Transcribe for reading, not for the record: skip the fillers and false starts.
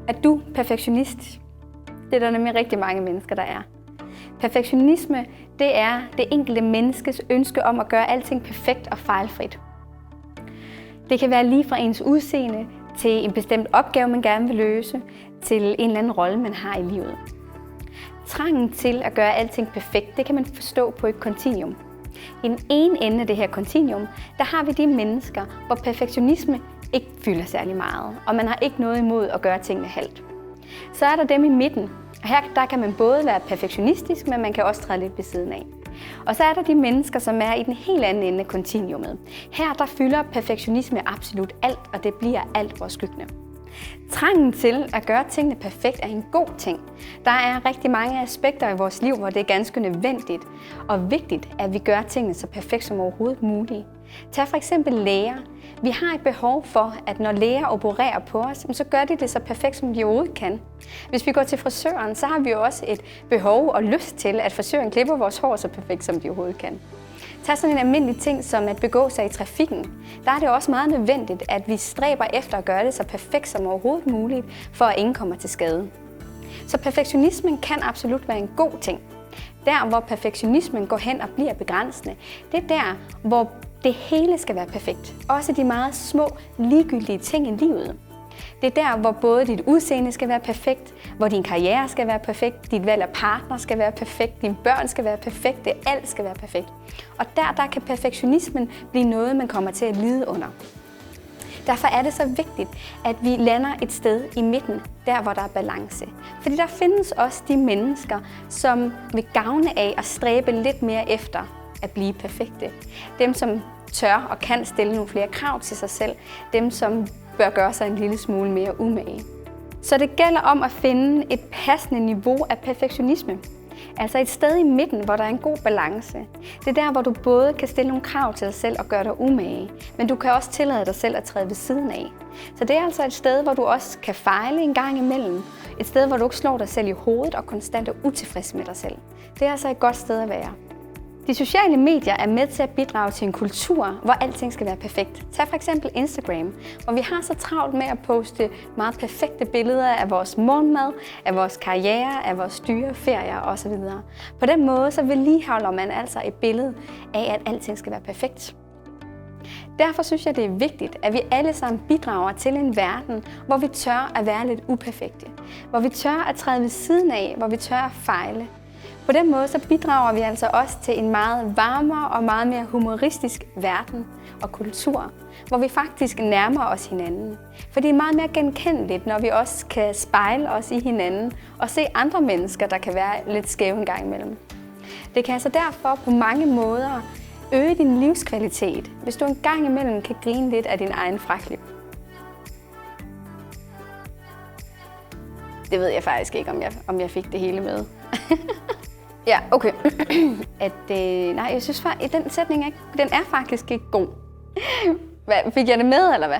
Er du perfektionist? Det er der nemlig rigtig mange mennesker, der er. Perfektionisme, det er det enkelte menneskes ønske om at gøre alting perfekt og fejlfrit. Det kan være lige fra ens udseende til en bestemt opgave, man gerne vil løse, til en eller anden rolle, man har i livet. Trangen til at gøre alting perfekt, det kan man forstå på et kontinuum. I den ene ende af det her kontinuum, der har vi de mennesker, hvor perfektionisme ikke fylder særlig meget, og man har ikke noget imod at gøre tingene halvt. Så er der dem i midten, og her der kan man både være perfektionistisk, men man kan også træde lidt ved siden af. Og så er der de mennesker, som er i den helt anden ende af kontinuumet. Her der fylder perfektionisme absolut alt, og det bliver alt overskyggende. Trangen til at gøre tingene perfekt er en god ting. Der er rigtig mange aspekter i vores liv, hvor det er ganske nødvendigt og vigtigt, at vi gør tingene så perfekt som overhovedet muligt. Tag for eksempel læger. Vi har et behov for, at når læger opererer på os, så gør de det så perfekt, som de overhovedet kan. Hvis vi går til frisøren, så har vi jo også et behov og lyst til, at frisøren klipper vores hår så perfekt, som de overhovedet kan. Tag sådan en almindelig ting som at begå sig i trafikken. Der er det også meget nødvendigt, at vi stræber efter at gøre det så perfekt som overhovedet muligt, for at ingen kommer til skade. Så perfektionismen kan absolut være en god ting. Der, hvor perfektionismen går hen og bliver begrænsende, det er der, hvor det hele skal være perfekt. Også de meget små, ligegyldige ting i livet. Det er der, hvor både dit udseende skal være perfekt, hvor din karriere skal være perfekt, dit valg af partner skal være perfekt, dine børn skal være perfekte, alt skal være perfekt. Og der kan perfektionismen blive noget, man kommer til at lide under. Derfor er det så vigtigt, at vi lander et sted i midten, der hvor der er balance. Fordi der findes også de mennesker, som vil gavne af at stræbe lidt mere efter at blive perfekte. Dem, som tør og kan stille nogle flere krav til sig selv. Dem, som bør gøre sig en lille smule mere umage. Så det gælder om at finde et passende niveau af perfektionisme. Altså et sted i midten, hvor der er en god balance. Det er der, hvor du både kan stille nogle krav til dig selv og gøre dig umage, men du kan også tillade dig selv at træde ved siden af. Så det er altså et sted, hvor du også kan fejle en gang imellem. Et sted, hvor du ikke slår dig selv i hovedet og konstant er utilfreds med dig selv. Det er altså et godt sted at være. De sociale medier er med til at bidrage til en kultur, hvor alting skal være perfekt. Tag for eksempel Instagram, hvor vi har så travlt med at poste meget perfekte billeder af vores morgenmad, af vores karriere, af vores dyre ferier osv. På den måde så vedligeholder man altså et billede af, at alting skal være perfekt. Derfor synes jeg, det er vigtigt, at vi alle sammen bidrager til en verden, hvor vi tør at være lidt uperfekte. Hvor vi tør at træde ved siden af, hvor vi tør at fejle. På den måde så bidrager vi altså også til en meget varmere og meget mere humoristisk verden og kultur, hvor vi faktisk nærmer os hinanden. For det er meget mere genkendeligt, når vi også kan spejle os i hinanden og se andre mennesker, der kan være lidt skæve en gang imellem. Det kan altså derfor på mange måder øge din livskvalitet, hvis du en gang imellem kan grine lidt af din egen fraklip. Det ved jeg faktisk ikke, om jeg fik det hele med. Ja, okay. Nej, jeg synes faktisk, at den sætning den er faktisk ikke god. Fik jeg det med, eller hvad?